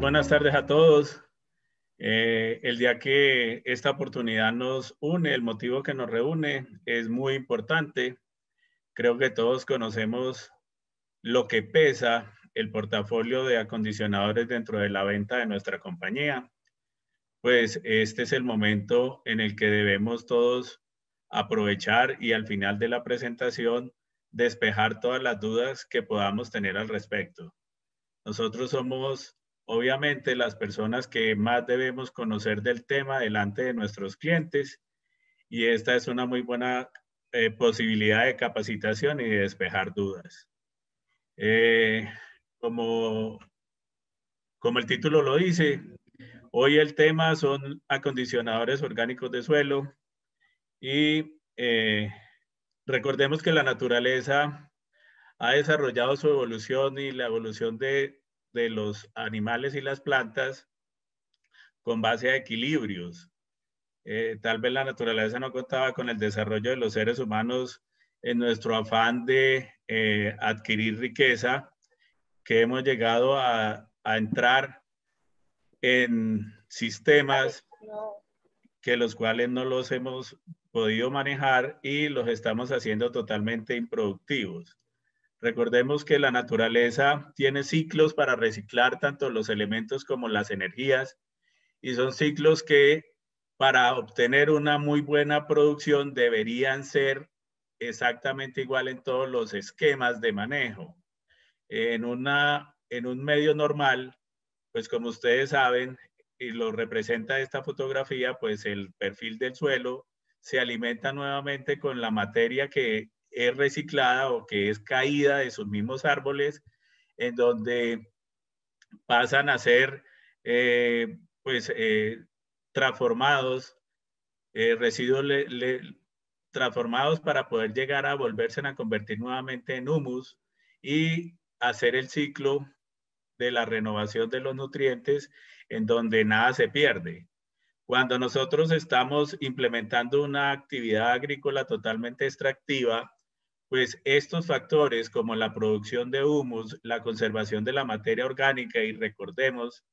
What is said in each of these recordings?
buenas tardes a todos. El día que esta oportunidad nos une, el motivo que nos reúne es muy importante. Creo que todos conocemos lo que pesa el portafolio de acondicionadores dentro de la venta de nuestra compañía. Pues este es el momento en el que debemos todos aprovechar y al final de la presentación despejar todas las dudas que podamos tener al respecto. Nosotros somos, obviamente, las personas que más debemos conocer del tema delante de nuestros clientes y esta es una muy buena posibilidad de capacitación y de despejar dudas. Eh, como, como el título lo dice, hoy el tema son acondicionadores orgánicos de suelo y recordemos que la naturaleza ha desarrollado su evolución y la evolución de los animales y las plantas con base a equilibrios. Tal vez la naturaleza no contaba con el desarrollo de los seres humanos en nuestro afán de adquirir riqueza, que hemos llegado a entrar en sistemas que los cuales no los hemos podido manejar y los estamos haciendo totalmente improductivos. Recordemos que la naturaleza tiene ciclos para reciclar tanto los elementos como las energías y son ciclos que para obtener una muy buena producción deberían ser exactamente igual en todos los esquemas de manejo. En un medio normal, pues como ustedes saben, y lo representa esta fotografía, pues el perfil del suelo se alimenta nuevamente con la materia que es reciclada o que es caída de sus mismos árboles, en donde pasan a ser transformados, residuos transformados para poder llegar a volverse a convertir nuevamente en humus y hacer el ciclo de la renovación de los nutrientes en donde nada se pierde. Cuando nosotros estamos implementando una actividad agrícola totalmente extractiva, pues estos factores como la producción de humus, la conservación de la materia orgánica y recordemos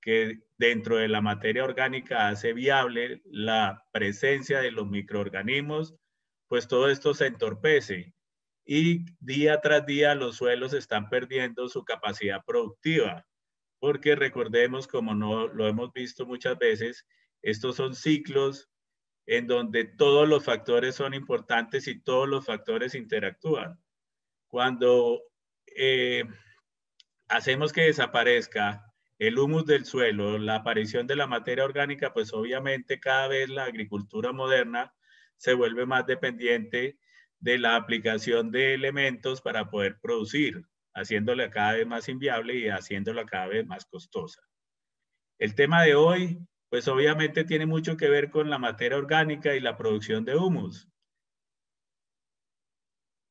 que dentro de la materia orgánica hace viable la presencia de los microorganismos, pues todo esto se entorpece y día tras día los suelos están perdiendo su capacidad productiva, porque recordemos, como no lo hemos visto muchas veces, estos son ciclos en donde todos los factores son importantes y todos los factores interactúan. Cuando hacemos que desaparezca el humus del suelo, la aparición de la materia orgánica, pues obviamente cada vez la agricultura moderna se vuelve más dependiente de la aplicación de elementos para poder producir, haciéndola cada vez más inviable y haciéndola cada vez más costosa. El tema de hoy, pues obviamente tiene mucho que ver con la materia orgánica y la producción de humus.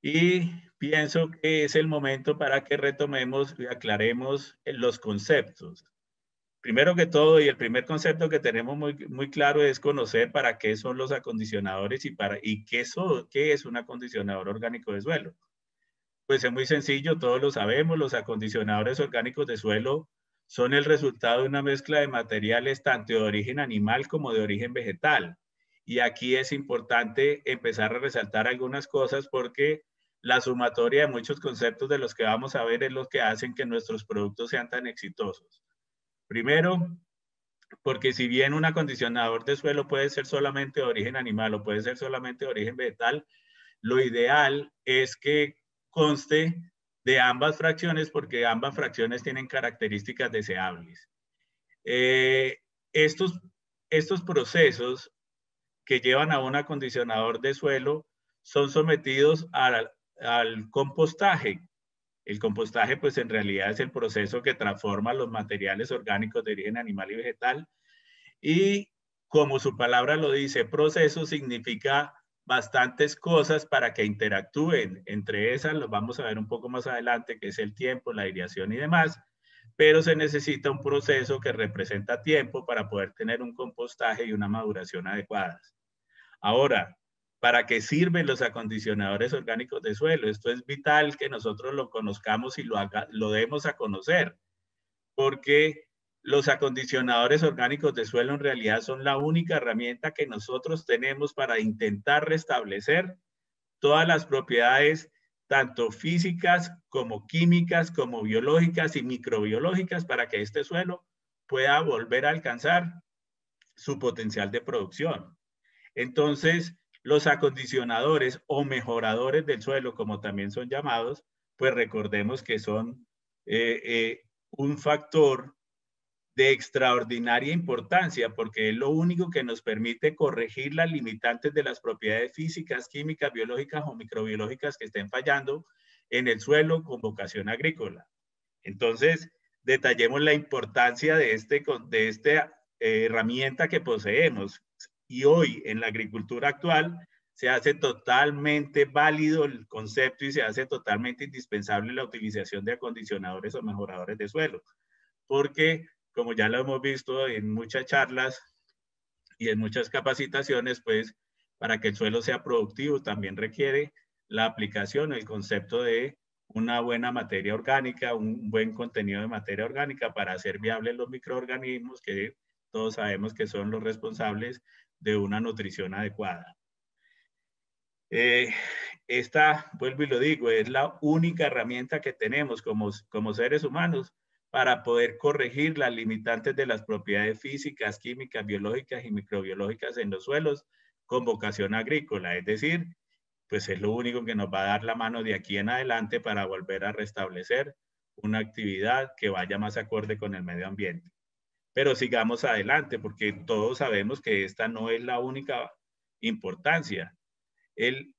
Y pienso que es el momento para que retomemos y aclaremos los conceptos. Primero que todo, y el primer concepto que tenemos muy claro es conocer para qué son los acondicionadores y qué es un acondicionador orgánico de suelo. Pues es muy sencillo, todos lo sabemos, los acondicionadores orgánicos de suelo son el resultado de una mezcla de materiales tanto de origen animal como de origen vegetal. Y aquí es importante empezar a resaltar algunas cosas porque la sumatoria de muchos conceptos de los que vamos a ver es lo que hacen que nuestros productos sean tan exitosos. Primero, porque si bien un acondicionador de suelo puede ser solamente de origen animal o puede ser solamente de origen vegetal, lo ideal es que conste de ambas fracciones porque ambas fracciones tienen características deseables. Eh, estos, estos procesos que llevan a un acondicionador de suelo son sometidos al compostaje. El compostaje, pues en realidad es el proceso que transforma los materiales orgánicos de origen animal y vegetal. Y como su palabra lo dice, proceso significa bastantes cosas para que interactúen. Entre esas, los vamos a ver un poco más adelante, que es el tiempo, la aireación y demás. Pero se necesita un proceso que representa tiempo para poder tener un compostaje y una maduración adecuadas. Ahora, ¿para qué sirven los acondicionadores orgánicos de suelo? Esto es vital que nosotros lo conozcamos y lo demos a conocer, porque los acondicionadores orgánicos de suelo en realidad son la única herramienta que nosotros tenemos para intentar restablecer todas las propiedades, tanto físicas como químicas, como biológicas y microbiológicas, para que este suelo pueda volver a alcanzar su potencial de producción. Entonces, los acondicionadores o mejoradores del suelo, como también son llamados, pues recordemos que son un factor de extraordinaria importancia, porque es lo único que nos permite corregir las limitantes de las propiedades físicas, químicas, biológicas o microbiológicas que estén fallando en el suelo con vocación agrícola. Entonces, detallemos la importancia de esta herramienta que poseemos. Y hoy, en la agricultura actual, se hace totalmente válido el concepto y se hace totalmente indispensable la utilización de acondicionadores o mejoradores de suelo, porque como ya lo hemos visto en muchas charlas y en muchas capacitaciones, pues para que el suelo sea productivo también requiere la aplicación, el concepto de una buena materia orgánica, un buen contenido de materia orgánica para hacer viables los microorganismos que todos sabemos que son los responsables de una nutrición adecuada. Esta, vuelvo y lo digo, es la única herramienta que tenemos como seres humanos para poder corregir las limitantes de las propiedades físicas, químicas, biológicas y microbiológicas en los suelos con vocación agrícola. Es decir, pues es lo único que nos va a dar la mano de aquí en adelante para volver a restablecer una actividad que vaya más acorde con el medio ambiente. Pero sigamos adelante porque todos sabemos que esta no es la única importancia.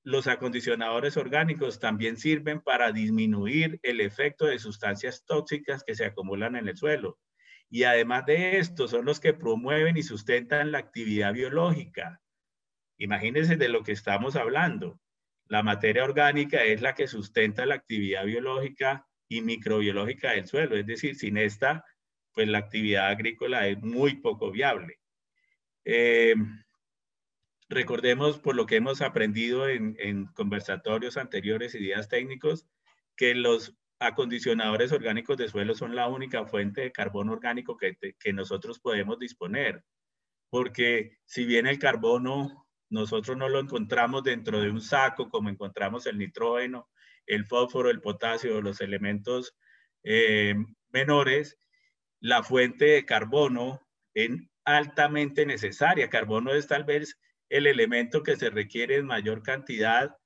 Los acondicionadores orgánicos también sirven para disminuir el efecto de sustancias tóxicas que se acumulan en el suelo. Y además de esto, son los que promueven y sustentan la actividad biológica. Imagínense de lo que estamos hablando. La materia orgánica es la que sustenta la actividad biológica y microbiológica del suelo. Es decir, sin esta, pues la actividad agrícola es muy poco viable. Recordemos por lo que hemos aprendido en conversatorios anteriores y días técnicos, que los acondicionadores orgánicos de suelo son la única fuente de carbono orgánico que nosotros podemos disponer. Porque si bien el carbono nosotros no lo encontramos dentro de un saco, como encontramos el nitrógeno, el fósforo, el potasio, los elementos menores, la fuente de carbono es altamente necesaria. Carbono es tal vez el elemento que se requiere en mayor cantidad,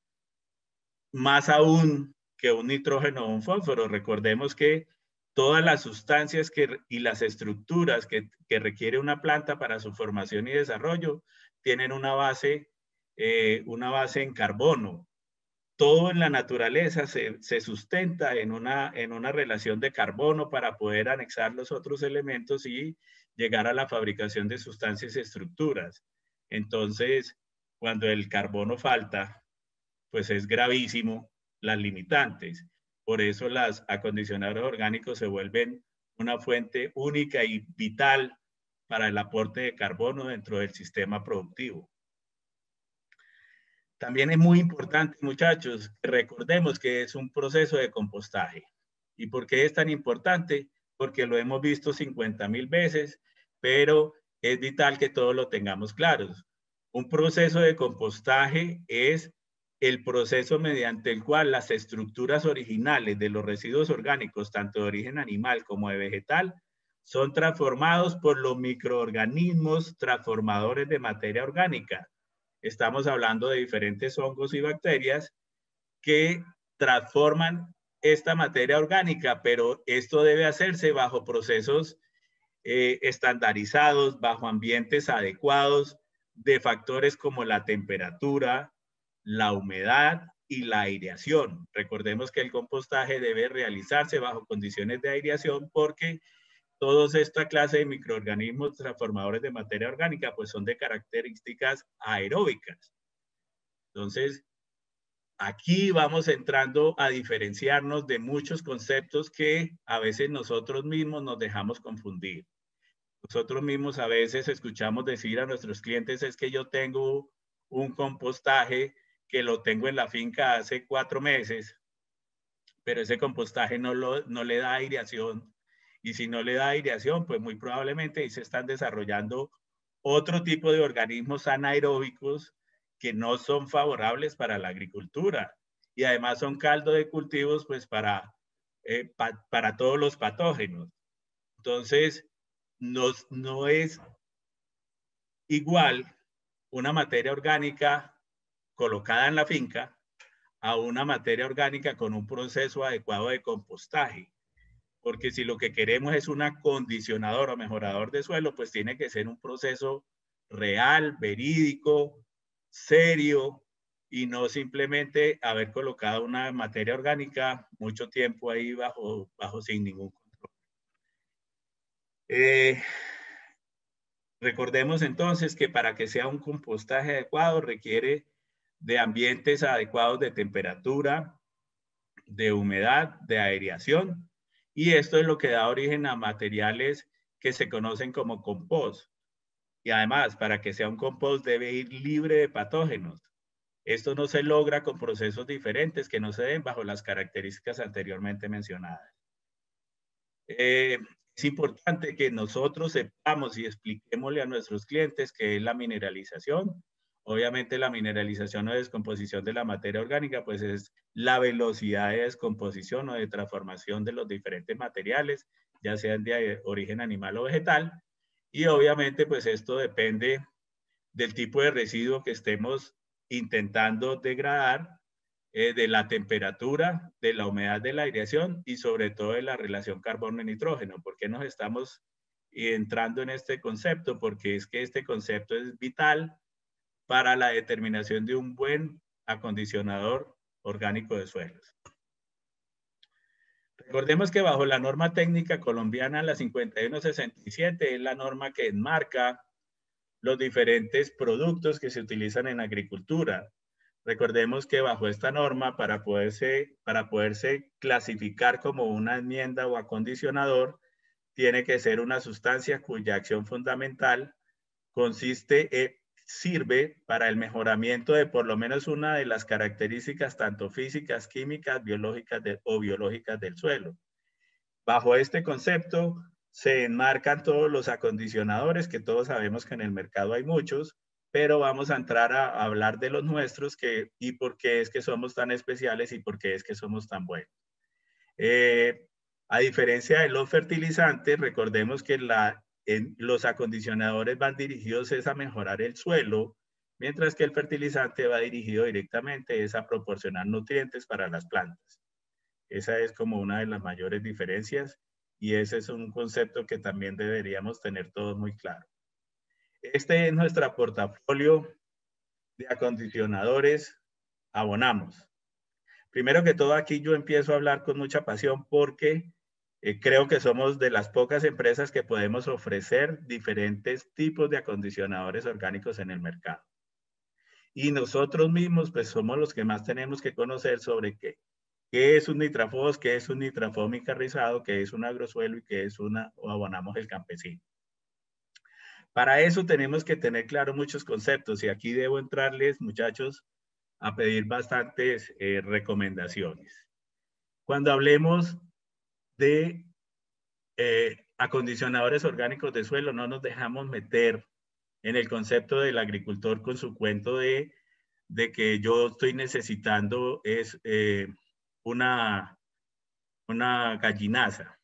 más aún que un nitrógeno o un fósforo. Recordemos que todas las sustancias y las estructuras que requiere una planta para su formación y desarrollo tienen una base en carbono. Todo en la naturaleza se sustenta en una relación de carbono para poder anexar los otros elementos y llegar a la fabricación de sustancias y estructuras. Entonces, cuando el carbono falta, pues es gravísimo las limitantes. Por eso los acondicionadores orgánicos se vuelven una fuente única y vital para el aporte de carbono dentro del sistema productivo. También es muy importante, muchachos, que recordemos que es un proceso de compostaje. ¿Y por qué es tan importante? Porque lo hemos visto 50,000 veces, pero es vital que todos lo tengamos claros. Un proceso de compostaje es el proceso mediante el cual las estructuras originales de los residuos orgánicos, tanto de origen animal como de vegetal, son transformados por los microorganismos transformadores de materia orgánica. Estamos hablando de diferentes hongos y bacterias que transforman esta materia orgánica, pero esto debe hacerse bajo procesos estandarizados, bajo ambientes adecuados de factores como la temperatura, la humedad y la aireación. Recordemos que el compostaje debe realizarse bajo condiciones de aireación porque todos esta clase de microorganismos transformadores de materia orgánica pues son de características aeróbicas. Entonces, aquí vamos entrando a diferenciarnos de muchos conceptos que a veces nosotros mismos nos dejamos confundir. Nosotros mismos a veces escuchamos decir a nuestros clientes es que yo tengo un compostaje que lo tengo en la finca hace 4 meses, pero ese compostaje no le da aireación Y si no le da aireación, pues muy probablemente ahí se están desarrollando otro tipo de organismos anaeróbicos que no son favorables para la agricultura. Y además son caldo de cultivos pues para todos los patógenos. Entonces, no es igual una materia orgánica colocada en la finca a una materia orgánica con un proceso adecuado de compostaje. Porque si lo que queremos es un acondicionador o mejorador de suelo, pues tiene que ser un proceso real, verídico, serio, y no simplemente haber colocado una materia orgánica mucho tiempo ahí bajo sin ningún control. Recordemos entonces que para que sea un compostaje adecuado requiere de ambientes adecuados de temperatura, de humedad, de aireación, y esto es lo que da origen a materiales que se conocen como compost. Y además, para que sea un compost debe ir libre de patógenos. Esto no se logra con procesos diferentes que no se den bajo las características anteriormente mencionadas. Es importante que nosotros sepamos y expliquémosle a nuestros clientes qué es la mineralización. Obviamente la mineralización o descomposición de la materia orgánica, pues es la velocidad de descomposición o de transformación de los diferentes materiales, ya sean de origen animal o vegetal. Y obviamente, pues esto depende del tipo de residuo que estemos intentando degradar, de la temperatura, de la humedad de la aireación y sobre todo de la relación carbono-nitrógeno. ¿Por qué nos estamos entrando en este concepto? Porque es que este concepto es vital para la determinación de un buen acondicionador orgánico de suelos. Recordemos que bajo la norma técnica colombiana, la 5167, es la norma que enmarca los diferentes productos que se utilizan en agricultura. Recordemos que bajo esta norma, para poderse clasificar como una enmienda o acondicionador, tiene que ser una sustancia cuya acción fundamental sirve para el mejoramiento de por lo menos una de las características tanto físicas, químicas, biológicas o biológicas del suelo. Bajo este concepto se enmarcan todos los acondicionadores, que todos sabemos que en el mercado hay muchos, pero vamos a entrar a hablar de los nuestros y por qué es que somos tan especiales y por qué es que somos tan buenos. A diferencia de los fertilizantes, recordemos que los acondicionadores van dirigidos a mejorar el suelo, mientras que el fertilizante va dirigido directamente a proporcionar nutrientes para las plantas. Esa es como una de las mayores diferencias y ese es un concepto que también deberíamos tener todos muy claro. Este es nuestro portafolio de acondicionadores Abonamos. Primero que todo, aquí yo empiezo a hablar con mucha pasión porque creo que somos de las pocas empresas que podemos ofrecer diferentes tipos de acondicionadores orgánicos en el mercado. Y nosotros mismos, pues somos los que más tenemos que conocer sobre qué es un nitrafos, qué es un nitrafómica rizado, qué es un agrosuelo y qué es o Abonamos el campesino. Para eso tenemos que tener claro muchos conceptos y aquí debo entrarles, muchachos, a pedir bastantes recomendaciones. Cuando hablemos de acondicionadores orgánicos de suelo, no nos dejamos meter en el concepto del agricultor con su cuento de que yo estoy necesitando una gallinaza.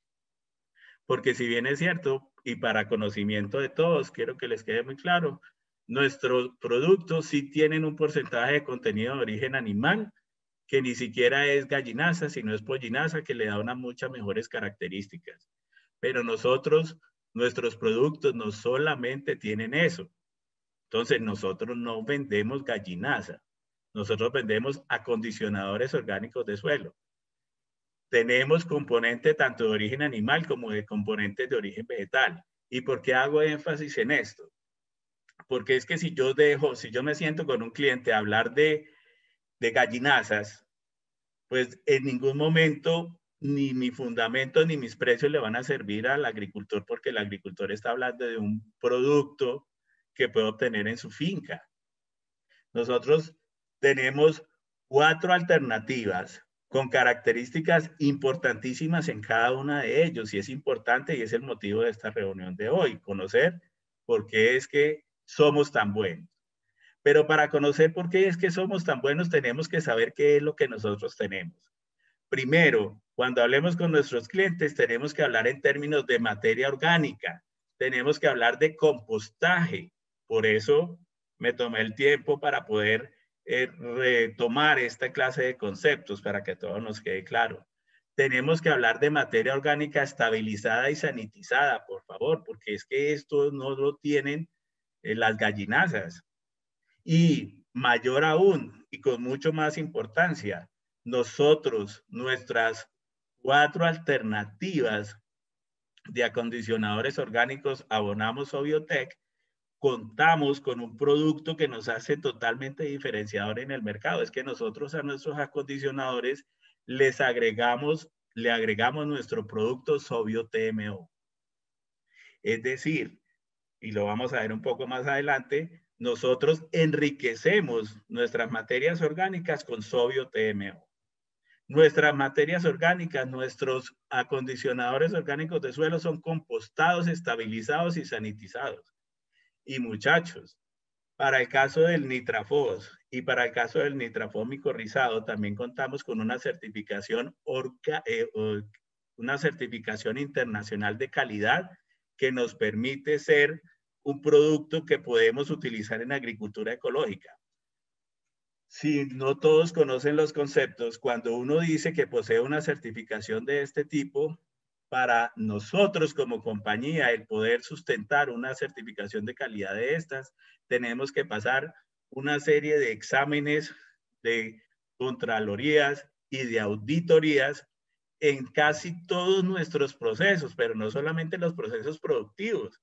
Porque si bien es cierto, y para conocimiento de todos, quiero que les quede muy claro, nuestros productos sí tienen un porcentaje de contenido de origen animal, que ni siquiera es gallinaza, sino es pollinaza, que le da unas muchas mejores características. Pero nuestros productos no solamente tienen eso. Entonces, nosotros no vendemos gallinaza. Nosotros vendemos acondicionadores orgánicos de suelo. Tenemos componentes tanto de origen animal como de componentes de origen vegetal. ¿Y por qué hago énfasis en esto? Porque es que si yo me siento con un cliente a hablar de gallinazas, pues en ningún momento ni mi fundamento ni mis precios le van a servir al agricultor porque el agricultor está hablando de un producto que puede obtener en su finca. Nosotros tenemos 4 alternativas con características importantísimas en cada una de ellos, y es importante y es el motivo de esta reunión de hoy, conocer por qué es que somos tan buenos. Pero para conocer por qué es que somos tan buenos, tenemos que saber qué es lo que nosotros tenemos. Primero, cuando hablemos con nuestros clientes, tenemos que hablar en términos de materia orgánica, tenemos que hablar de compostaje. Por eso me tomé el tiempo para poder retomar esta clase de conceptos para que todo nos quede claro. Tenemos que hablar de materia orgánica estabilizada y sanitizada, por favor, porque es que esto no lo tienen las gallinazas. Y mayor aún, y con mucho más importancia, nosotros, nuestras 4 alternativas de acondicionadores orgánicos Abonamos o Biotech, contamos con un producto que nos hace totalmente diferenciador en el mercado. Es que nosotros a nuestros acondicionadores le agregamos nuestro producto Sobio TMO. Es decir, y lo vamos a ver un poco más adelante, nosotros enriquecemos nuestras materias orgánicas con Sobio TMO. Nuestras materias orgánicas, nuestros acondicionadores orgánicos de suelo son compostados, estabilizados y sanitizados. Y muchachos, para el caso del Nitrafos y para el caso del nitrafos micorrizado, también contamos con una certificación internacional de calidad que nos permite ser un producto que podemos utilizar en agricultura ecológica. Si no todos conocen los conceptos, cuando uno dice que posee una certificación de este tipo, para nosotros como compañía, el poder sustentar una certificación de calidad de estas, tenemos que pasar una serie de exámenes de contralorías y de auditorías en casi todos nuestros procesos, pero no solamente los procesos productivos,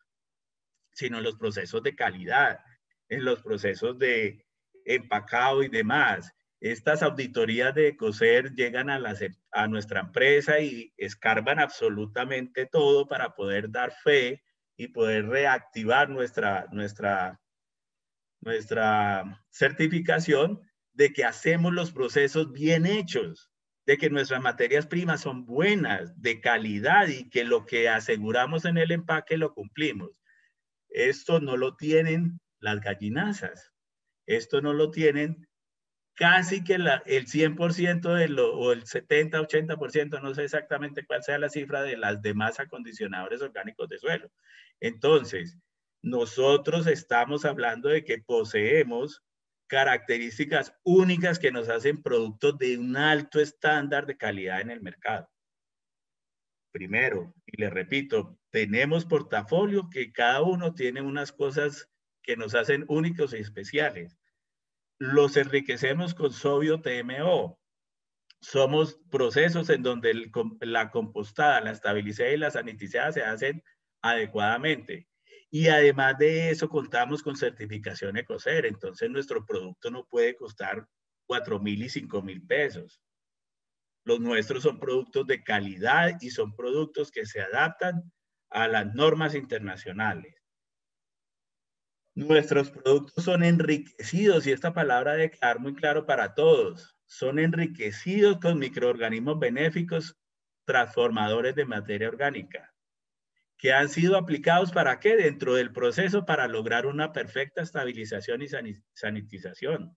sino los procesos de calidad, en los procesos de empacado y demás. Estas auditorías de Ecocer llegan a nuestra empresa y escarban absolutamente todo para poder dar fe y poder reactivar nuestra certificación de que hacemos los procesos bien hechos, de que nuestras materias primas son buenas, de calidad y que lo que aseguramos en el empaque lo cumplimos. Esto no lo tienen las gallinazas. Esto no lo tienen casi que el 100% o el 70-80%, no sé exactamente cuál sea la cifra de las demás acondicionadores orgánicos de suelo. Entonces, nosotros estamos hablando de que poseemos características únicas que nos hacen productos de un alto estándar de calidad en el mercado. Primero, y le repito, tenemos portafolio que cada uno tiene unas cosas que nos hacen únicos y especiales. Los enriquecemos con Sobio TMO. Somos procesos en donde la compostada, la estabilizada y la sanitizada se hacen adecuadamente. Y además de eso, contamos con certificación Ecocer. Entonces, nuestro producto no puede costar 4,000 y 5,000 pesos. Los nuestros son productos de calidad y son productos que se adaptan a las normas internacionales. Nuestros productos son enriquecidos, y esta palabra debe quedar muy claro para todos, son enriquecidos con microorganismos benéficos transformadores de materia orgánica, que han sido aplicados ¿para qué? Dentro del proceso para lograr una perfecta estabilización y sanitización.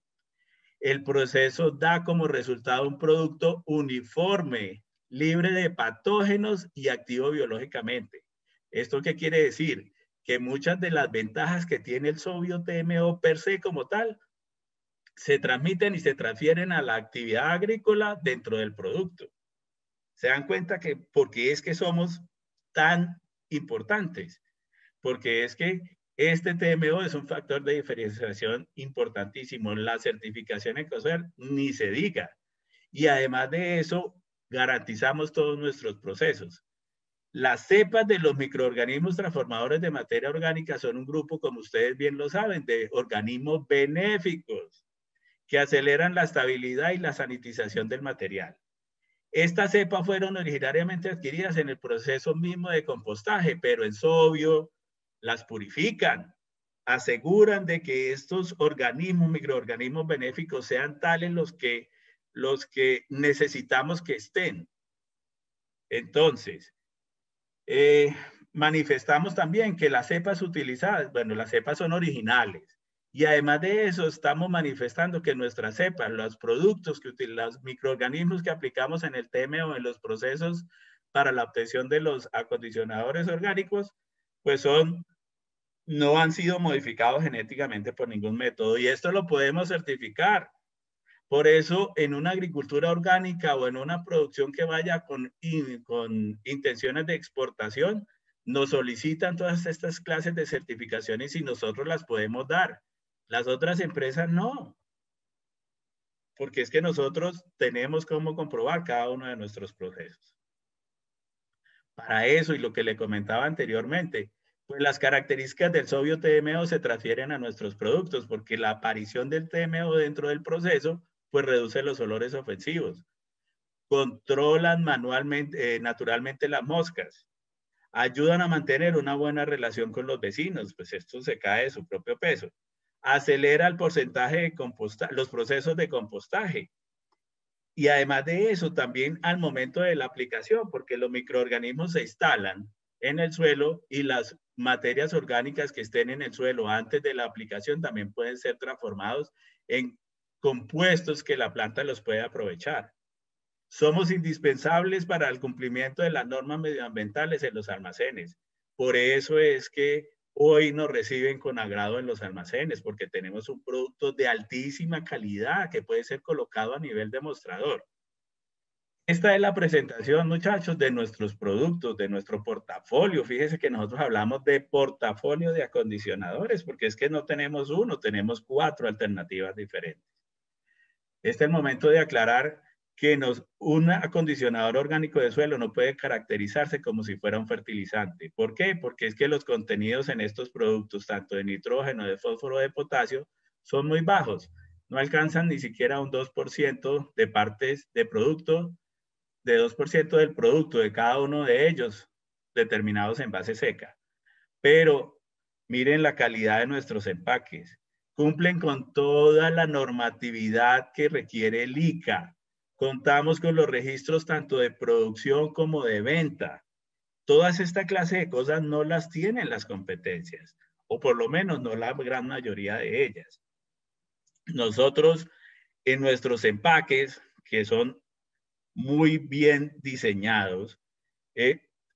El proceso da como resultado un producto uniforme, libre de patógenos y activo biológicamente. ¿Esto qué quiere decir? Que muchas de las ventajas que tiene el Sobio TMO per se como tal se transmiten y se transfieren a la actividad agrícola dentro del producto. Se dan cuenta que porque es que somos tan importantes, porque es que este TMO es un factor de diferenciación importantísimo. La certificación Ecocer ni se diga. Y además de eso, garantizamos todos nuestros procesos. Las cepas de los microorganismos transformadores de materia orgánica son un grupo, como ustedes bien lo saben, de organismos benéficos que aceleran la estabilidad y la sanitización del material. Estas cepas fueron originariamente adquiridas en el proceso mismo de compostaje, pero en Sobio las purifican, aseguran de que estos organismos, microorganismos benéficos sean tales los que los que necesitamos que estén. Entonces, manifestamos también que las cepas utilizadas, bueno, las cepas son originales. Y además de eso, estamos manifestando que nuestras cepas, los productos, los microorganismos que aplicamos en el TMO, en los procesos para la obtención de los acondicionadores orgánicos, pues no han sido modificados genéticamente por ningún método. Y esto lo podemos certificar. Por eso, en una agricultura orgánica o en una producción que vaya con intenciones de exportación, nos solicitan todas estas clases de certificaciones y nosotros las podemos dar. Las otras empresas no. Porque es que nosotros tenemos cómo comprobar cada uno de nuestros procesos. Para eso, y lo que le comentaba anteriormente, pues las características del sodio TMO se transfieren a nuestros productos, porque la aparición del TMO dentro del proceso pues reduce los olores ofensivos, controlan manualmente, naturalmente las moscas, ayudan a mantener una buena relación con los vecinos, pues esto se cae de su propio peso, acelera el porcentaje de los procesos de compostaje. Y además de eso, también al momento de la aplicación, porque los microorganismos se instalan en el suelo y las materias orgánicas que estén en el suelo antes de la aplicación también pueden ser transformados en compuestos que la planta los puede aprovechar. Somos indispensables para el cumplimiento de las normas medioambientales en los almacenes. Por eso es que hoy nos reciben con agrado en los almacenes, porque tenemos un producto de altísima calidad que puede ser colocado a nivel de mostrador. Esta es la presentación, muchachos, de nuestros productos, de nuestro portafolio. Fíjense que nosotros hablamos de portafolio de acondicionadores, porque es que no tenemos uno, tenemos 4 alternativas diferentes. Este es el momento de aclarar que un acondicionador orgánico de suelo no puede caracterizarse como si fuera un fertilizante. ¿Por qué? Porque es que los contenidos en estos productos, tanto de nitrógeno, de fósforo, de potasio, son muy bajos. No alcanzan ni siquiera un 2% de partes de producto, de 2% del producto de cada uno de ellos determinados en base seca. Pero miren la calidad de nuestros empaques. Cumplen con toda la normatividad que requiere el ICA. Contamos con los registros tanto de producción como de venta. Todas esta clase de cosas no las tienen las competencias, o por lo menos no la gran mayoría de ellas. Nosotros en nuestros empaques, que son muy bien diseñados,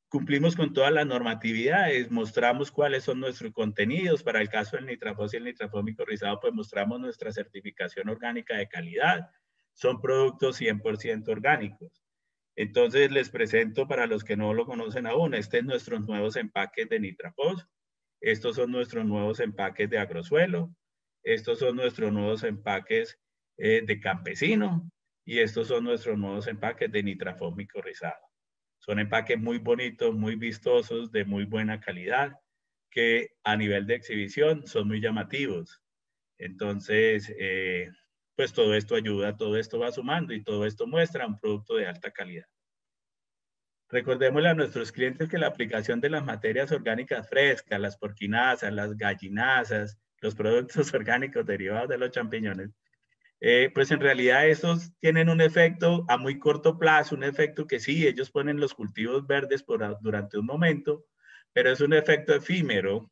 cumplimos con todas las normatividades, mostramos cuáles son nuestros contenidos. Para el caso del nitrafos y el nitrafos micorrizado, pues mostramos nuestra certificación orgánica de calidad. Son productos 100% orgánicos. Entonces les presento para los que no lo conocen aún, este es nuestros nuevos empaques de nitrafos. Estos son nuestros nuevos empaques de agrosuelo. Estos son nuestros nuevos empaques de campesino. Y estos son nuestros nuevos empaques de nitrafos micorrizado. Son empaques muy bonitos, muy vistosos, de muy buena calidad, que a nivel de exhibición son muy llamativos. Entonces, pues todo esto ayuda, todo esto va sumando y todo esto muestra un producto de alta calidad. Recordémosle a nuestros clientes que la aplicación de las materias orgánicas frescas, las porquinasas, las gallinasas, los productos orgánicos derivados de los champiñones, pues en realidad estos tienen un efecto a muy corto plazo, un efecto que sí, ellos ponen los cultivos verdes durante un momento, pero es un efecto efímero,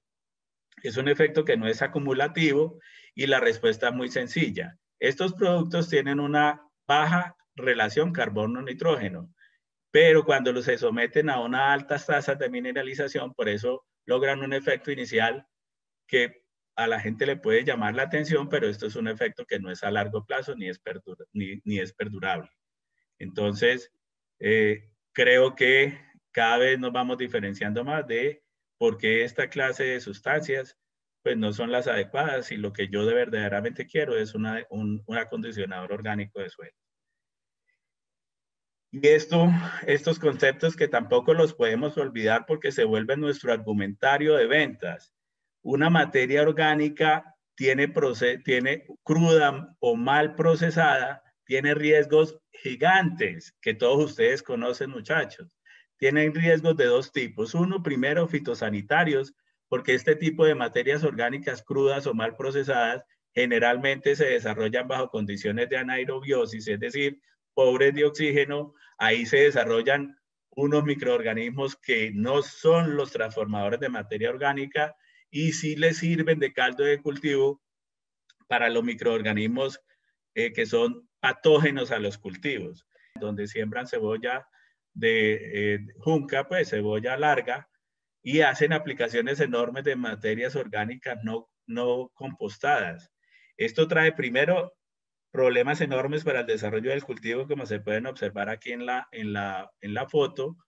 es un efecto que no es acumulativo y la respuesta es muy sencilla. Estos productos tienen una baja relación carbono-nitrógeno, pero cuando se someten a unas altas tasas de mineralización, por eso logran un efecto inicial que a la gente le puede llamar la atención, pero esto es un efecto que no es a largo plazo ni es perdurable. Entonces, creo que cada vez nos vamos diferenciando más de por qué esta clase de sustancias pues no son las adecuadas y lo que yo verdaderamente quiero es un acondicionador orgánico de suelo. Y estos conceptos que tampoco los podemos olvidar porque se vuelven nuestro argumentario de ventas. Una materia orgánica tiene cruda o mal procesada, tiene riesgos gigantes que todos ustedes conocen, muchachos. Tienen riesgos de 2 tipos. Uno, primero, fitosanitarios, porque este tipo de materias orgánicas crudas o mal procesadas generalmente se desarrollan bajo condiciones de anaerobiosis, es decir, pobres de oxígeno. Ahí se desarrollan unos microorganismos que no son los transformadores de materia orgánica y sí les sirven de caldo de cultivo para los microorganismos que son patógenos a los cultivos. Donde siembran cebolla de junca, pues cebolla larga, y hacen aplicaciones enormes de materias orgánicas no compostadas. Esto trae primero problemas enormes para el desarrollo del cultivo, como se pueden observar aquí en la foto,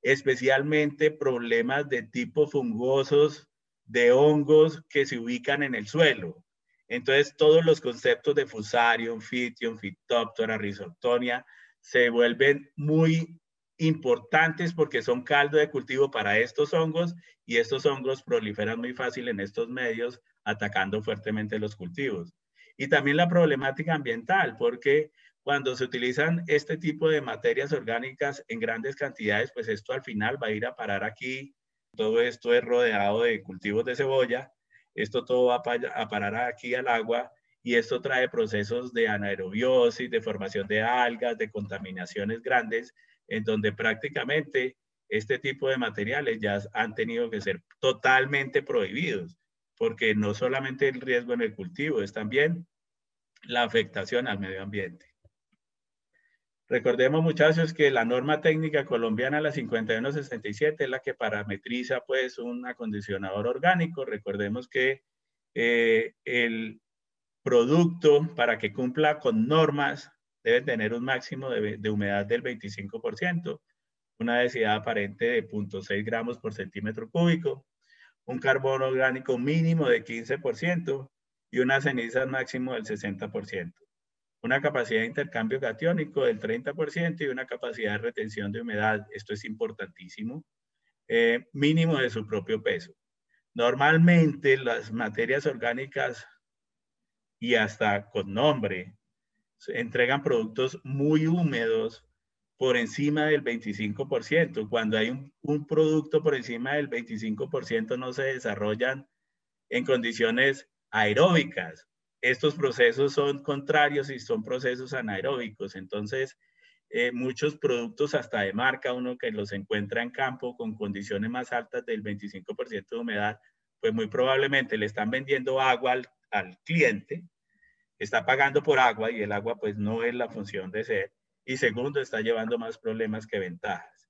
especialmente problemas de tipo fungosos, de hongos que se ubican en el suelo. Entonces, todos los conceptos de Fusarium, Phytium, Phytophthora, Rhizoctonia se vuelven muy importantes porque son caldo de cultivo para estos hongos y estos hongos proliferan muy fácil en estos medios, atacando fuertemente los cultivos. Y también la problemática ambiental, porque cuando se utilizan este tipo de materias orgánicas en grandes cantidades, pues esto al final va a ir a parar aquí. Todo esto es rodeado de cultivos de cebolla. Esto todo va a parar aquí al agua y esto trae procesos de anaerobiosis, de formación de algas, de contaminaciones grandes, en donde prácticamente este tipo de materiales ya han tenido que ser totalmente prohibidos, porque no solamente el riesgo en el cultivo, es también la afectación al medio ambiente. Recordemos, muchachos, que la norma técnica colombiana, la 5167, es la que parametriza pues un acondicionador orgánico. Recordemos que el producto, para que cumpla con normas, debe tener un máximo de humedad del 25%, una densidad aparente de 0.6 gramos por centímetro cúbico, un carbono orgánico mínimo de 15% y una ceniza máximo del 60%. Una capacidad de intercambio catiónico del 30% y una capacidad de retención de humedad, esto es importantísimo, mínimo de su propio peso. Normalmente las materias orgánicas y hasta con nombre entregan productos muy húmedos por encima del 25%. Cuando hay un producto por encima del 25% no se desarrollan en condiciones aeróbicas. Estos procesos son contrarios y son procesos anaeróbicos. Entonces, muchos productos hasta de marca, uno que los encuentra en campo con condiciones más altas del 25% de humedad, pues muy probablemente le están vendiendo agua al cliente, está pagando por agua y el agua pues no es la función de ser. Y segundo, está llevando más problemas que ventajas.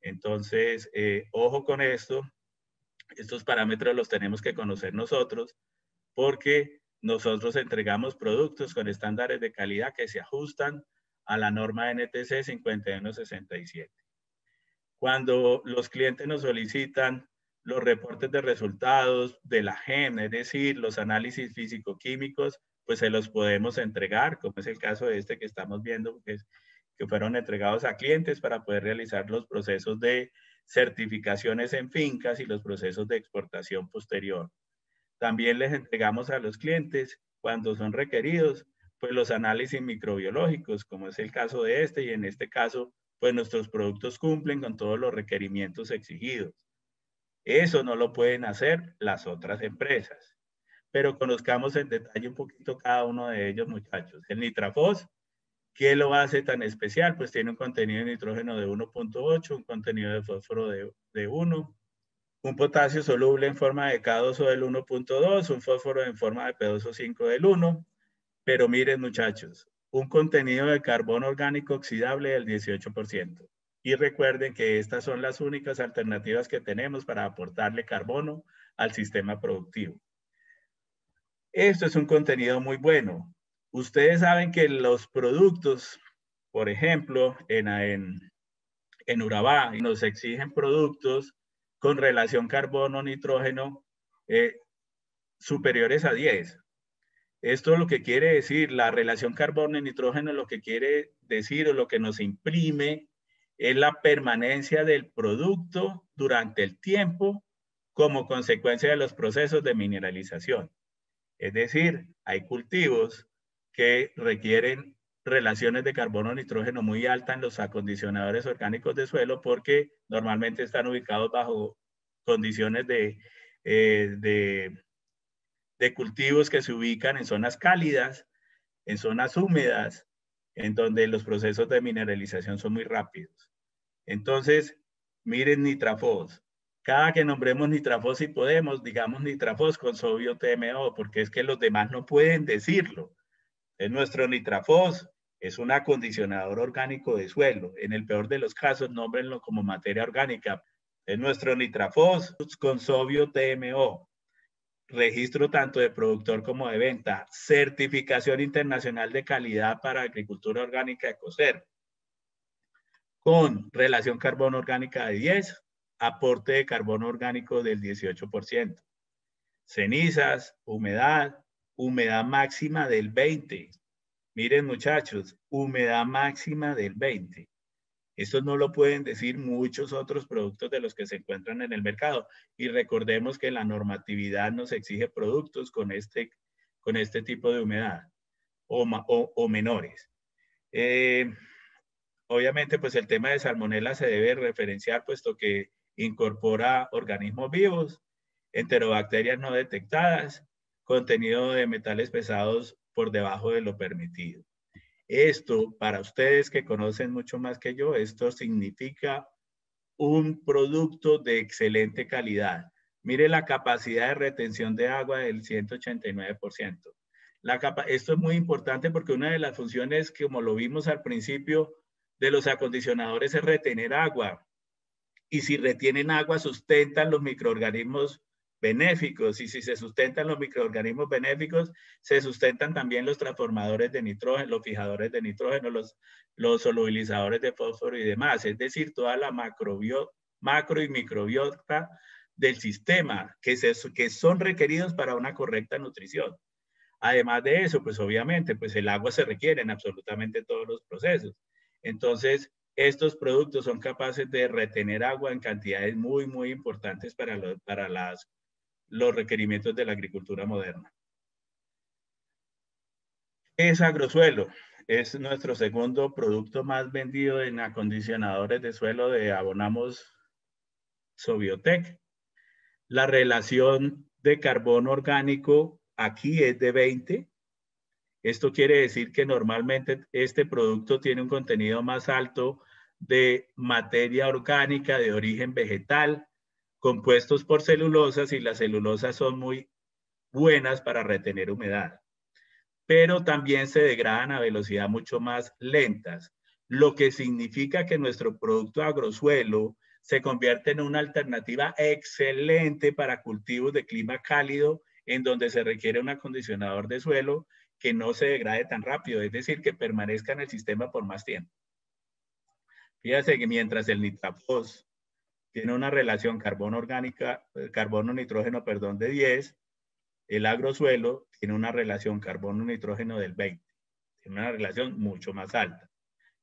Entonces, ojo con esto. Estos parámetros los tenemos que conocer nosotros porque nosotros entregamos productos con estándares de calidad que se ajustan a la norma NTC 5167. Cuando los clientes nos solicitan los reportes de resultados de la GEM, es decir, los análisis físico-químicos, pues se los podemos entregar, como es el caso de este que estamos viendo, que fueron entregados a clientes para poder realizar los procesos de certificaciones en fincas y los procesos de exportación posterior. También les entregamos a los clientes, cuando son requeridos, pues los análisis microbiológicos, como es el caso de este, y en este caso, pues nuestros productos cumplen con todos los requerimientos exigidos. Eso no lo pueden hacer las otras empresas. Pero conozcamos en detalle un poquito cada uno de ellos, muchachos. El Nitrafos, ¿qué lo hace tan especial? Pues tiene un contenido de nitrógeno de 1.8, un contenido de fósforo de 1, un potasio soluble en forma de K2O del 1.2, un fósforo en forma de P2O5 del 1, pero miren muchachos, un contenido de carbono orgánico oxidable del 18%. Y recuerden que estas son las únicas alternativas que tenemos para aportarle carbono al sistema productivo. Esto es un contenido muy bueno. Ustedes saben que los productos, por ejemplo, en Urabá, nos exigen productos con relación carbono-nitrógeno superiores a 10. Esto lo que quiere decir, la relación carbono-nitrógeno, lo que quiere decir o lo que nos imprime es la permanencia del producto durante el tiempo como consecuencia de los procesos de mineralización. Es decir, hay cultivos que requieren relaciones de carbono-nitrógeno muy altas en los acondicionadores orgánicos de suelo porque normalmente están ubicados bajo condiciones de de cultivos que se ubican en zonas cálidas, en zonas húmedas, en donde los procesos de mineralización son muy rápidos. Entonces, miren Nitrafos. Cada que nombremos Nitrafos y podemos, digamos Nitrafos con sodio TMO, porque es que los demás no pueden decirlo. Es nuestro Nitrafos, es un acondicionador orgánico de suelo. En el peor de los casos, nómbrenlo como materia orgánica. Es nuestro Nitrafos con sodio TMO. Registro tanto de productor como de venta. Certificación internacional de calidad para agricultura orgánica Ecocer. Con relación carbono orgánica de 10, aporte de carbono orgánico del 18%. Cenizas, humedad, humedad máxima del 20%. Miren muchachos, humedad máxima del 20%. Esto no lo pueden decir muchos otros productos de los que se encuentran en el mercado. Y recordemos que la normatividad nos exige productos con este tipo de humedad o menores. Obviamente, pues el tema de salmonela se debe referenciar puesto que incorpora organismos vivos, enterobacterias no detectadas, contenido de metales pesados por debajo de lo permitido. Esto, para ustedes que conocen mucho más que yo, esto significa un producto de excelente calidad. Mire la capacidad de retención de agua del 189%. Esto es muy importante porque una de las funciones, como lo vimos al principio, de los acondicionadores es retener agua. Y si retienen agua, sustentan los microorganismos benéficos. Y si se sustentan los microorganismos benéficos, se sustentan también los transformadores de nitrógeno, los fijadores de nitrógeno, los solubilizadores de fósforo y demás. Es decir, toda la macro y microbiota del sistema que son requeridos para una correcta nutrición. Además de eso, pues obviamente, pues el agua se requiere en absolutamente todos los procesos. Entonces, estos productos son capaces de retener agua en cantidades muy, muy importantes para los requerimientos de la agricultura moderna. ¿Qué es agrosuelo? Es nuestro segundo producto más vendido en acondicionadores de suelo de Abonamos Sobiotec. La relación de carbono orgánico aquí es de 20. Esto quiere decir que normalmente este producto tiene un contenido más alto de materia orgánica de origen vegetal, compuestos por celulosas, y las celulosas son muy buenas para retener humedad, pero también se degradan a velocidad mucho más lentas, lo que significa que nuestro producto agrosuelo se convierte en una alternativa excelente para cultivos de clima cálido en donde se requiere un acondicionador de suelo que no se degrade tan rápido, es decir, que permanezca en el sistema por más tiempo. Fíjense que mientras el Nitrafos tiene una relación carbono-nitrógeno, de 10, el agrosuelo tiene una relación carbono-nitrógeno del 20, tiene una relación mucho más alta.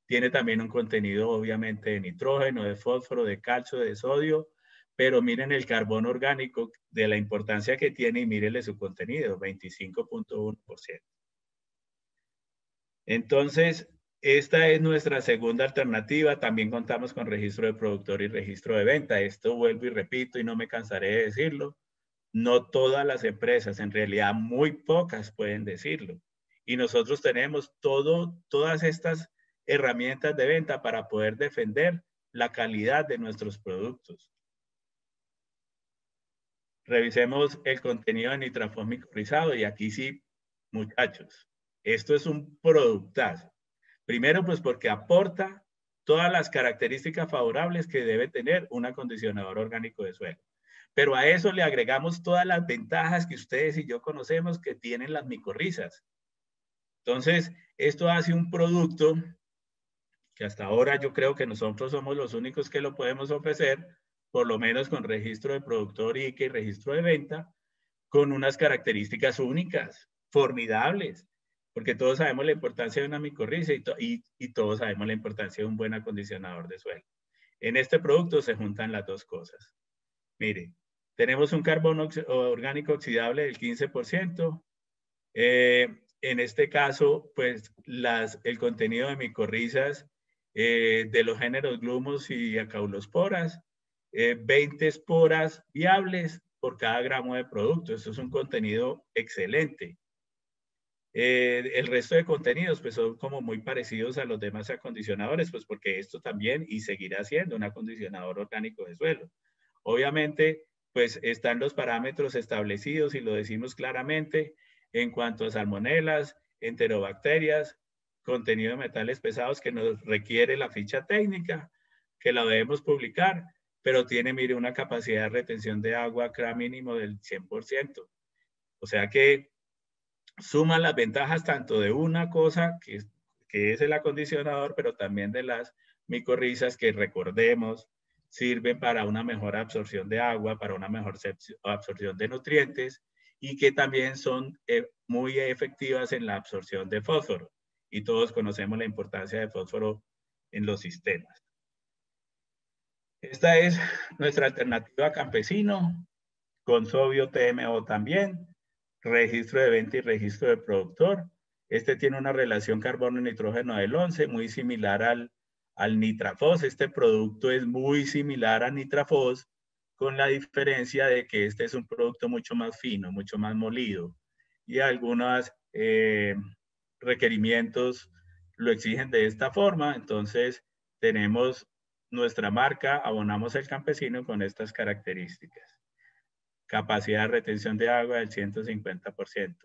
Tiene también un contenido obviamente de nitrógeno, de fósforo, de calcio, de sodio, pero miren el carbono orgánico de la importancia que tiene y mírenle su contenido, 25.1%. Entonces, esta es nuestra segunda alternativa. También contamos con registro de productor y registro de venta. Esto vuelvo y repito y no me cansaré de decirlo. No todas las empresas, en realidad muy pocas pueden decirlo. Y nosotros tenemos todas estas herramientas de venta para poder defender la calidad de nuestros productos. Revisemos el contenido de Nitrafos micorrizado y aquí sí, muchachos, esto es un productazo. Primero, pues porque aporta todas las características favorables que debe tener un acondicionador orgánico de suelo. Pero a eso le agregamos todas las ventajas que ustedes y yo conocemos que tienen las micorrizas. Entonces, esto hace un producto que hasta ahora yo creo que nosotros somos los únicos que lo podemos ofrecer, por lo menos con registro de productor y registro de venta, con unas características únicas, formidables, porque todos sabemos la importancia de una micorriza y todos sabemos la importancia de un buen acondicionador de suelo. En este producto se juntan las dos cosas. Mire, tenemos un carbono orgánico oxidable del 15%. En este caso, pues el contenido de micorrizas de los géneros glumos y acaulosporas, 20 esporas viables, por cada gramo de producto. Esto es un contenido excelente. El resto de contenidos pues son como muy parecidos a los demás acondicionadores, pues porque esto también y seguirá siendo un acondicionador orgánico de suelo. Obviamente pues están los parámetros establecidos y lo decimos claramente en cuanto a salmonelas, enterobacterias, contenido de metales pesados que nos requiere la ficha técnica, que la debemos publicar, pero tiene, mire, una capacidad de retención de agua CRA mínimo del 100%. O sea que suma las ventajas tanto de una cosa que es el acondicionador, pero también de las micorrizas que recordemos sirven para una mejor absorción de agua, para una mejor absorción de nutrientes y que también son muy efectivas en la absorción de fósforo. Y todos conocemos la importancia de fósforo en los sistemas. Esta es nuestra alternativa campesino, con sodio TMO también, registro de venta y registro de productor. Este tiene una relación carbono-nitrógeno del 11, muy similar al Nitrafos. Este producto es muy similar a Nitrafos, con la diferencia de que este es un producto mucho más fino, mucho más molido. Y algunos requerimientos lo exigen de esta forma. Entonces, tenemos nuestra marca, Abonamos el Campesino, con estas características. Capacidad de retención de agua del 150%,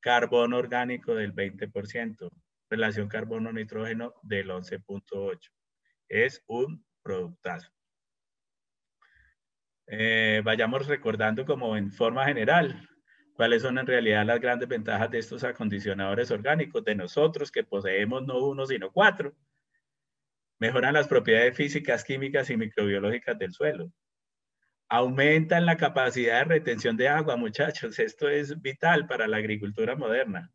carbono orgánico del 20%, relación carbono-nitrógeno del 11.8%. Es un productazo. Vayamos recordando como en forma general cuáles son en realidad las grandes ventajas de estos acondicionadores orgánicos, de nosotros que poseemos no uno sino 4. Mejoran las propiedades físicas, químicas y microbiológicas del suelo. Aumentan la capacidad de retención de agua, muchachos. Esto es vital para la agricultura moderna.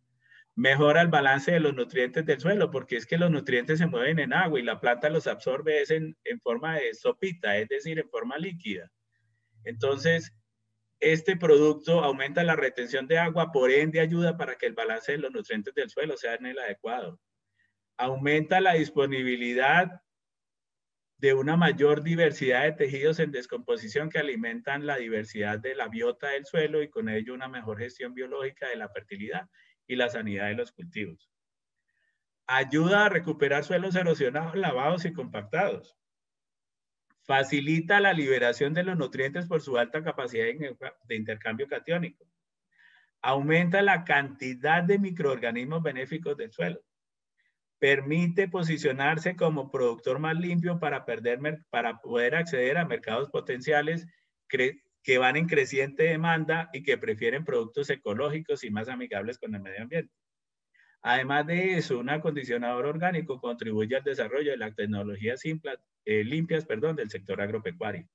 Mejora el balance de los nutrientes del suelo, porque es que los nutrientes se mueven en agua y la planta los absorbe en forma de sopita, es decir, en forma líquida. Entonces, este producto aumenta la retención de agua, por ende ayuda para que el balance de los nutrientes del suelo sea en el adecuado. Aumenta la disponibilidad de una mayor diversidad de tejidos en descomposición que alimentan la diversidad de la biota del suelo y con ello una mejor gestión biológica de la fertilidad y la sanidad de los cultivos. Ayuda a recuperar suelos erosionados, lavados y compactados. Facilita la liberación de los nutrientes por su alta capacidad de intercambio catiónico. Aumenta la cantidad de microorganismos benéficos del suelo. Permite posicionarse como productor más limpio para poder acceder a mercados potenciales que van en creciente demanda y que prefieren productos ecológicos y más amigables con el medio ambiente. Además de eso, un acondicionador orgánico contribuye al desarrollo de las tecnologías limpias del sector agropecuario.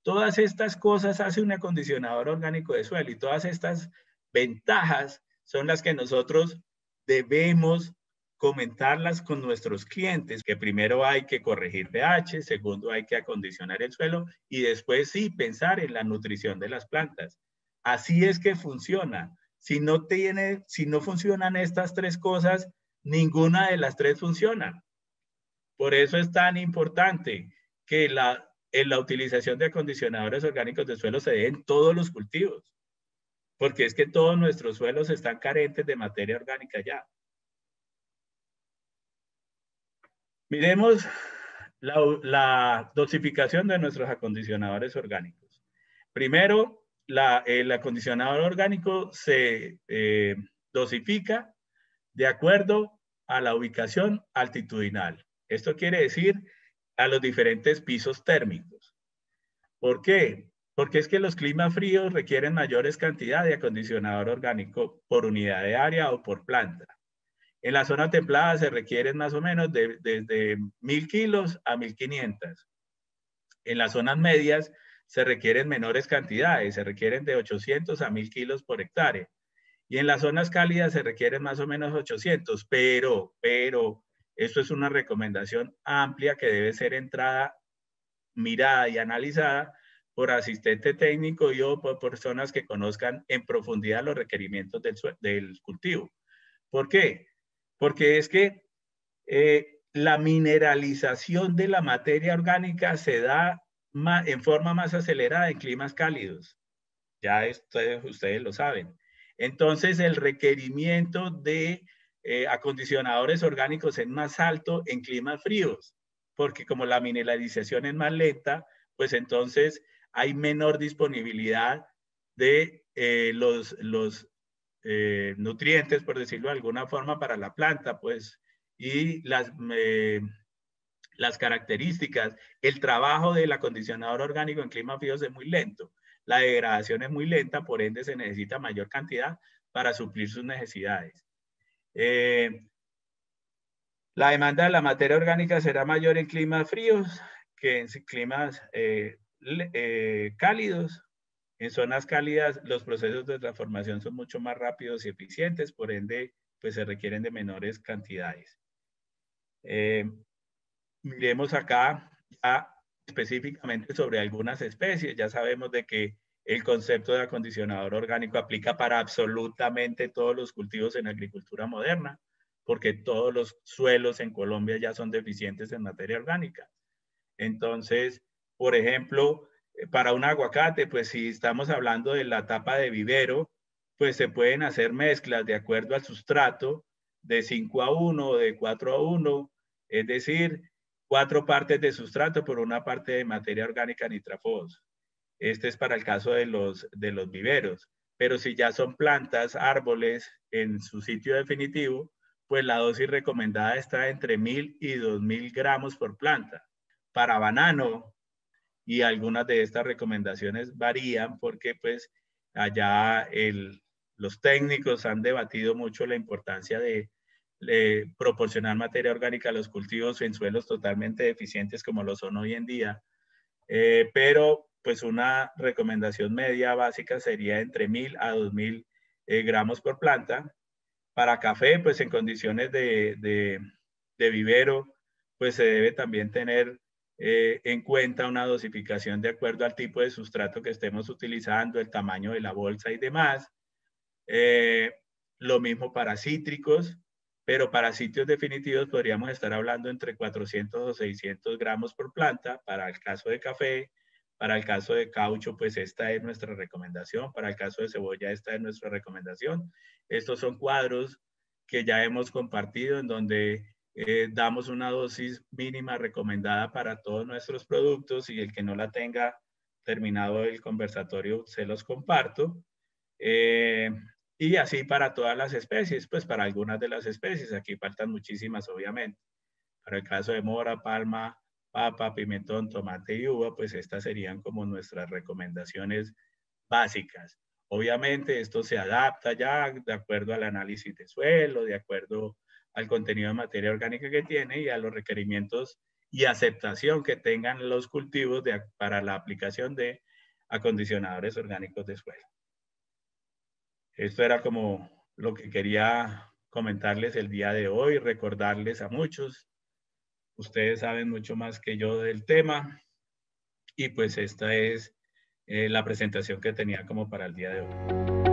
Todas estas cosas hace un acondicionador orgánico de suelo y todas estas ventajas son las que nosotros debemos comentarlas con nuestros clientes, que primero hay que corregir pH, segundo hay que acondicionar el suelo y después sí pensar en la nutrición de las plantas. Así es que funciona. Si no funcionan estas tres cosas, ninguna de las tres funciona. Por eso es tan importante que en la utilización de acondicionadores orgánicos de suelo se dé en todos los cultivos, porque es que todos nuestros suelos están carentes de materia orgánica ya. Miremos la dosificación de nuestros acondicionadores orgánicos. Primero, el acondicionador orgánico se dosifica de acuerdo a la ubicación altitudinal. Esto quiere decir a los diferentes pisos térmicos. ¿Por qué? Porque es que los climas fríos requieren mayores cantidades de acondicionador orgánico por unidad de área o por planta. En la zona templada se requieren más o menos desde 1.000 kilos a 1.500. En las zonas medias se requieren menores cantidades, se requieren de 800 a 1.000 kilos por hectárea. Y en las zonas cálidas se requieren más o menos 800, pero esto es una recomendación amplia que debe ser mirada y analizada por asistente técnico y o por personas que conozcan en profundidad los requerimientos del cultivo. ¿Por qué? Porque es que la mineralización de la materia orgánica se da en forma más acelerada en climas cálidos. Ya ustedes lo saben. Entonces, el requerimiento de acondicionadores orgánicos es más alto en climas fríos, porque como la mineralización es más lenta, pues entonces hay menor disponibilidad de los nutrientes, por decirlo de alguna forma, para la planta, pues, y las características, el trabajo del acondicionador orgánico en climas fríos es muy lento. La degradación es muy lenta, por ende se necesita mayor cantidad para suplir sus necesidades. La demanda de la materia orgánica será mayor en climas fríos que en climas cálidos. En zonas cálidas los procesos de transformación son mucho más rápidos y eficientes, por ende pues se requieren de menores cantidades. Miremos acá ya específicamente sobre algunas especies. Ya sabemos de que el concepto de acondicionador orgánico aplica para absolutamente todos los cultivos en agricultura moderna, porque todos los suelos en Colombia ya son deficientes en materia orgánica. Entonces, por ejemplo, para un aguacate, pues si estamos hablando de la etapa de vivero, pues se pueden hacer mezclas de acuerdo al sustrato de 5:1 o de 4:1, es decir, 4 partes de sustrato por una parte de materia orgánica nitrafos. Este es para el caso de los viveros. Pero si ya son plantas, árboles en su sitio definitivo, pues la dosis recomendada está entre 1000 y 2000 gramos por planta. Para banano, y algunas de estas recomendaciones varían porque pues allá los técnicos han debatido mucho la importancia de proporcionar materia orgánica a los cultivos en suelos totalmente deficientes como lo son hoy en día. Pero pues una recomendación media básica sería entre 1000 a 2000 gramos por planta. Para café, pues en condiciones de vivero, pues se debe también tener en cuenta una dosificación de acuerdo al tipo de sustrato que estemos utilizando, el tamaño de la bolsa y demás. Lo mismo para cítricos, pero para sitios definitivos podríamos estar hablando entre 400 o 600 gramos por planta para el caso de café. Para el caso de caucho, pues esta es nuestra recomendación. Para el caso de cebolla, esta es nuestra recomendación. Estos son cuadros que ya hemos compartido en donde damos una dosis mínima recomendada para todos nuestros productos, y el que no la tenga terminado el conversatorio se los comparto. Y así para todas las especies, pues para algunas de las especies, aquí faltan muchísimas obviamente. Para el caso de mora, palma, papa, pimentón, tomate y uva, pues estas serían como nuestras recomendaciones básicas. Obviamente esto se adapta ya de acuerdo al análisis de suelo, de acuerdo al contenido de materia orgánica que tiene y a los requerimientos y aceptación que tengan los cultivos para la aplicación de acondicionadores orgánicos de suelo. Esto era como lo que quería comentarles el día de hoy, recordarles a muchos. Ustedes saben mucho más que yo del tema y pues esta es la presentación que tenía como para el día de hoy.